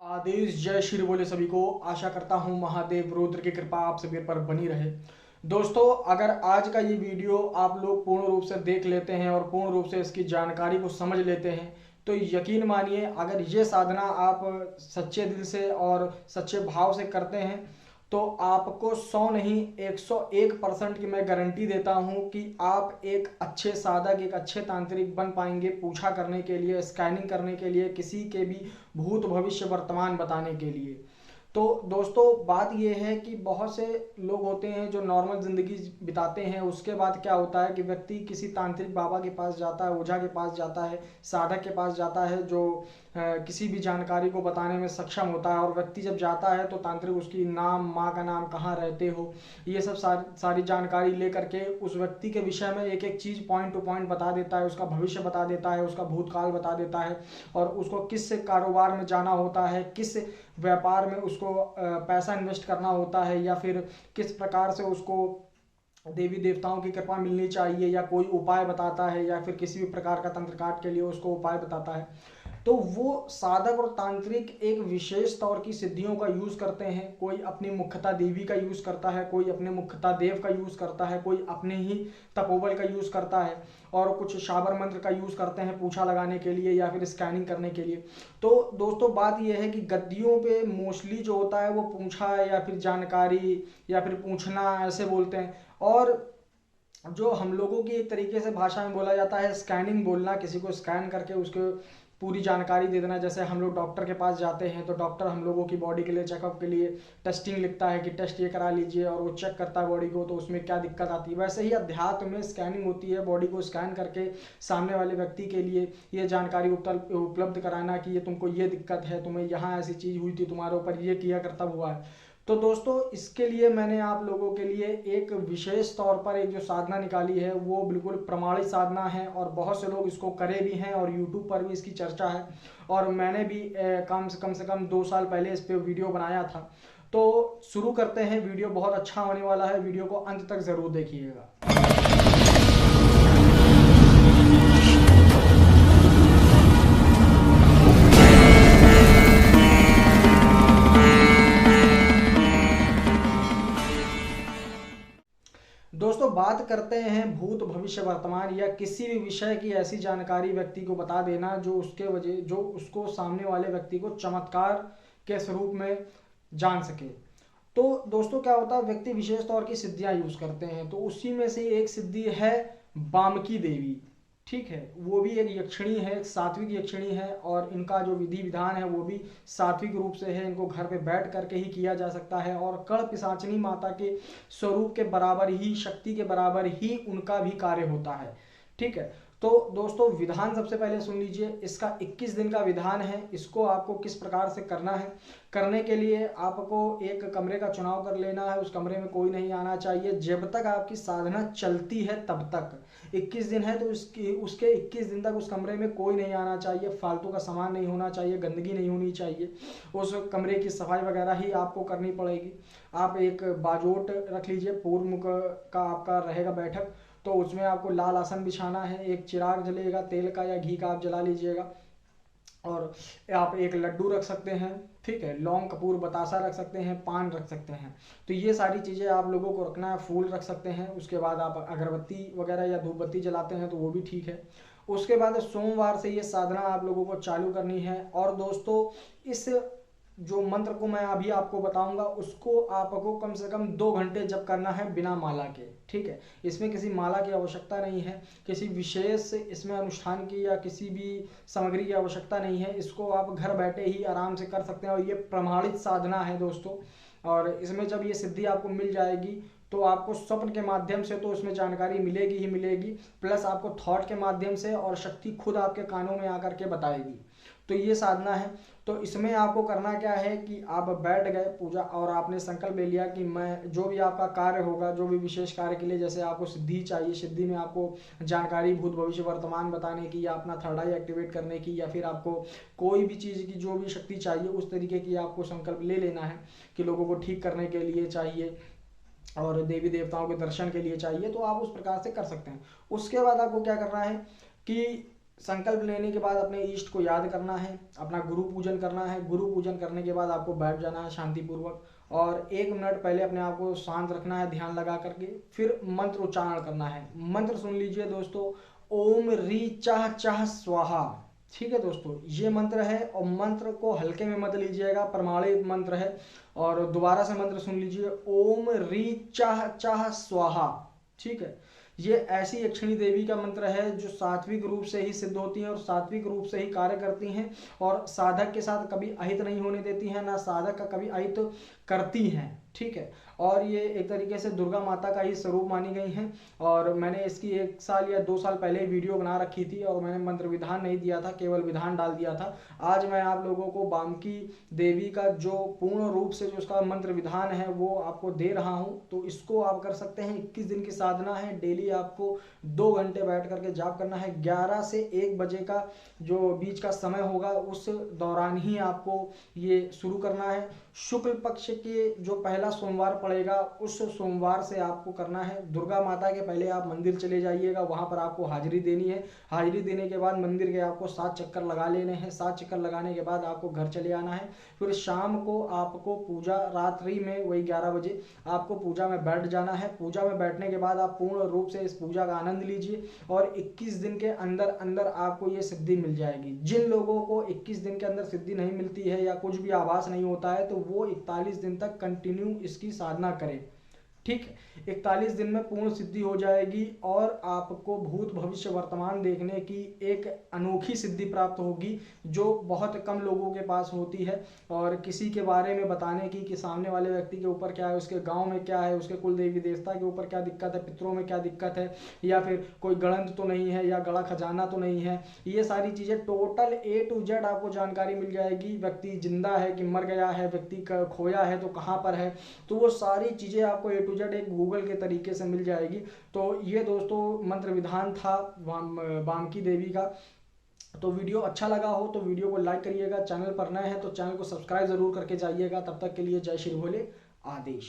आदेश जय श्री बोले सभी को। आशा करता हूँ महादेव रुद्र की कृपा आप सभी पर बनी रहे। दोस्तों, अगर आज का ये वीडियो आप लोग पूर्ण रूप से देख लेते हैं और पूर्ण रूप से इसकी जानकारी को समझ लेते हैं तो यकीन मानिए, अगर ये साधना आप सच्चे दिल से और सच्चे भाव से करते हैं तो आपको 100 नहीं 101% की मैं गारंटी देता हूं कि आप एक अच्छे साधक, एक अच्छे तांत्रिक बन पाएंगे। पूछा करने के लिए, स्कैनिंग करने के लिए, किसी के भी भूत भविष्य वर्तमान बताने के लिए। तो दोस्तों, बात यह है कि बहुत से लोग होते हैं जो नॉर्मल ज़िंदगी बिताते हैं, उसके बाद क्या होता है कि व्यक्ति किसी तांत्रिक बाबा के पास जाता है, ओझा के पास जाता है, साधक के पास जाता है जो किसी भी जानकारी को बताने में सक्षम होता है। और व्यक्ति जब जाता है तो तांत्रिक उसकी नाम, माँ का नाम, कहाँ रहते हो, ये सब सारी जानकारी लेकर के उस व्यक्ति के विषय में एक एक चीज़ पॉइंट टू पॉइंट बता देता है, उसका भविष्य बता देता है, उसका भूतकाल बता देता है और उसको किस कारोबार में जाना होता है, किस व्यापार में उसको पैसा इन्वेस्ट करना होता है, या फिर किस प्रकार से उसको देवी देवताओं की कृपा मिलनी चाहिए, या कोई उपाय बताता है, या फिर किसी भी प्रकार का तंत्र काट के लिए उसको उपाय बताता है। तो वो साधक और तांत्रिक एक विशेष तौर की सिद्धियों का यूज करते हैं। कोई अपनी मुख्यता देवी का यूज करता है, कोई अपने मुख्यता देव का यूज करता है, कोई अपने ही तपोबल का यूज करता है और कुछ शाबर मंत्र का यूज करते हैं पूछा लगाने के लिए या फिर स्कैनिंग करने के लिए। तो दोस्तों, बात यह है कि गद्दियों पे मोस्टली जो होता है वो पूछा या फिर जानकारी या फिर पूछना ऐसे बोलते हैं। और जो हम लोगों की एक तरीके से भाषा में बोला जाता है स्कैनिंग बोलना, किसी को स्कैन करके उसके पूरी जानकारी दे देना। जैसे हम लोग डॉक्टर के पास जाते हैं तो डॉक्टर हम लोगों की बॉडी के लिए, चेकअप के लिए टेस्टिंग लिखता है कि टेस्ट ये करा लीजिए, और वो चेक करता है बॉडी को तो उसमें क्या दिक्कत आती है। वैसे ही अध्यात्म में स्कैनिंग होती है, बॉडी को स्कैन करके सामने वाले व्यक्ति के लिए ये जानकारी उपलब्ध कराना कि ये तुमको ये दिक्कत है, तुम्हें यहाँ ऐसी चीज़ हुई थी, तुम्हारे ऊपर ये किया करता हुआ है। तो दोस्तों, इसके लिए मैंने आप लोगों के लिए एक विशेष तौर पर एक जो साधना निकाली है वो बिल्कुल प्रमाणित साधना है और बहुत से लोग इसको करे भी हैं और यूट्यूब पर भी इसकी चर्चा है। और मैंने भी कम से कम 2 साल पहले इस पर वीडियो बनाया था। तो शुरू करते हैं, वीडियो बहुत अच्छा होने वाला है, वीडियो को अंत तक ज़रूर देखिएगा। दोस्तों, बात करते हैं भूत भविष्य वर्तमान या किसी भी विषय की ऐसी जानकारी व्यक्ति को बता देना जो उसको सामने वाले व्यक्ति को चमत्कार के स्वरूप में जान सके। तो दोस्तों, क्या होता है, व्यक्ति विशेष तौर की सिद्धियां यूज करते हैं। तो उसी में से एक सिद्धि है बामकी देवी। ठीक है, वो भी एक यक्षिणी है, एक सात्विक यक्षिणी है और इनका जो विधि विधान है वो भी सात्विक रूप से है। इनको घर पे बैठ करके ही किया जा सकता है और कड़ पिशाचिनी माता के स्वरूप के बराबर ही, शक्ति के बराबर ही उनका भी कार्य होता है। ठीक है, तो दोस्तों, विधान सबसे पहले सुन लीजिए। इसका 21 दिन का विधान है। इसको आपको किस प्रकार से करना है, करने के लिए आपको एक कमरे का चुनाव कर लेना है। उस कमरे में कोई नहीं आना चाहिए जब तक आपकी साधना चलती है तब तक। 21 दिन है तो उसके 21 दिन तक उस कमरे में कोई नहीं आना चाहिए, फालतू का सामान नहीं होना चाहिए, गंदगी नहीं होनी चाहिए। उस कमरे की सफाई वगैरह ही आपको करनी पड़ेगी। आप एक बाजोट रख लीजिए, पूर्व मुख का आपका रहेगा बैठक, तो उसमें आपको लाल आसन बिछाना है। एक चिराग जलेगा, तेल का या घी का आप जला लीजिएगा। और आप एक लड्डू रख सकते हैं, ठीक है, लौंग, कपूर, बतासा रख सकते हैं, पान रख सकते हैं। तो ये सारी चीज़ें आप लोगों को रखना है। फूल रख सकते हैं। उसके बाद आप अगरबत्ती वगैरह या धूपबत्ती जलाते हैं तो वो भी ठीक है। उसके बाद सोमवार से ये साधना आप लोगों को चालू करनी है। और दोस्तों, इस जो मंत्र को मैं अभी आपको बताऊंगा उसको आपको कम से कम 2 घंटे जप करना है बिना माला के। ठीक है, इसमें किसी माला की आवश्यकता नहीं है, किसी विशेष इसमें अनुष्ठान की या किसी भी सामग्री की आवश्यकता नहीं है। इसको आप घर बैठे ही आराम से कर सकते हैं और ये प्रमाणित साधना है दोस्तों। और इसमें जब ये सिद्धि आपको मिल जाएगी तो आपको स्वप्न के माध्यम से तो उसमें जानकारी मिलेगी ही मिलेगी, प्लस आपको थॉट के माध्यम से और शक्ति खुद आपके कानों में आकर के बताएगी। तो ये साधना है। तो इसमें आपको करना क्या है कि आप बैठ गए पूजा और आपने संकल्प ले लिया कि मैं जो भी आपका कार्य होगा, जो भी विशेष कार्य के लिए, जैसे आपको सिद्धि चाहिए, सिद्धि में आपको जानकारी भूत भविष्य वर्तमान बताने की या अपना थर्ड आई एक्टिवेट करने की, या फिर आपको कोई भी चीज़ की जो भी शक्ति चाहिए उस तरीके की आपको संकल्प ले लेना है कि लोगों को ठीक करने के लिए चाहिए और देवी देवताओं के दर्शन के लिए चाहिए, तो आप उस प्रकार से कर सकते हैं। उसके बाद आपको क्या करना है कि संकल्प लेने के बाद अपने इष्ट को याद करना है, अपना गुरु पूजन करना है। गुरु पूजन करने के बाद आपको बैठ जाना है शांतिपूर्वक और 1 मिनट पहले अपने आप को शांत रखना है ध्यान लगा करके। फिर मंत्र उच्चारण करना है। मंत्र सुन लीजिए दोस्तों, ओम री चाह चाह स्वाहा। ठीक है दोस्तों, ये मंत्र है और मंत्र को हल्के में मत लीजिएगा, प्रमाणित मंत्र है। और दोबारा से मंत्र सुन लीजिए, ओम री चाह चाह स्वाहा। ठीक है, ये ऐसी यक्षिणी देवी का मंत्र है जो सात्विक रूप से ही सिद्ध होती हैं और सात्विक रूप से ही कार्य करती हैं और साधक के साथ कभी अहित नहीं होने देती हैं, ना साधक का कभी अहित करती हैं। ठीक है, और ये एक तरीके से दुर्गा माता का ही स्वरूप मानी गई हैं। और मैंने इसकी 1 साल या 2 साल पहले वीडियो बना रखी थी और मैंने मंत्र विधान नहीं दिया था, केवल विधान डाल दिया था। आज मैं आप लोगों को बामकी देवी का जो पूर्ण रूप से जो उसका मंत्र विधान है वो आपको दे रहा हूँ। तो इसको आप कर सकते हैं। 21 दिन की साधना है। डेली आपको 2 घंटे बैठ करके जाप करना है। 11 से 1 बजे का जो बीच का समय होगा उस दौरान ही आपको ये शुरू करना है। शुक्ल पक्ष के जो पहला सोमवार पड़ेगा उस सोमवार से आपको करना है। दुर्गा माता के पहले आप मंदिर चले जाइएगा, वहां पर आपको हाजिरी देनी है। हाजिरी देने के बाद मंदिर के आपको 7 चक्कर लगा लेने हैं। 7 चक्कर लगाने के बाद आपको घर चले आना है। फिर शाम को आपको पूजा, रात्रि में वही 11 बजे आपको पूजा में बैठ जाना है। पूजा में बैठने के बाद आप पूर्ण रूप से इस पूजा का आनंद लीजिए और 21 दिन के अंदर अंदर आपको ये सिद्धि मिल जाएगी। जिन लोगों को 21 दिन के अंदर सिद्धि नहीं मिलती है या कुछ भी आभास नहीं होता है तो वो 41 दिन तक कंटिन्यू इसकी साधना करें। ठीक है, 41 दिन में पूर्ण सिद्धि हो जाएगी और आपको भूत भविष्य वर्तमान देखने की एक अनोखी सिद्धि प्राप्त होगी जो बहुत कम लोगों के पास होती है। और किसी के बारे में बताने की कि सामने वाले व्यक्ति के ऊपर क्या है, उसके गांव में क्या है, उसके कुल देवी देवता के ऊपर क्या दिक्कत है, पितरों में क्या दिक्कत है, या फिर कोई गड़ंत तो नहीं है या गड़ा खजाना तो नहीं है, ये सारी चीज़ें टोटल A to Z आपको जानकारी मिल जाएगी। व्यक्ति जिंदा है कि मर गया है, व्यक्ति खोया है तो कहाँ पर है, तो वो सारी चीज़ें आपको A to Z एक गूगल के तरीके से मिल जाएगी। तो ये दोस्तों मंत्र विधान था बामकी देवी का। तो वीडियो अच्छा लगा हो तो वीडियो को लाइक करिएगा। चैनल पर नए हैं तो चैनल को सब्सक्राइब जरूर करके जाइएगा। तब तक के लिए जय श्री भोले, आदेश।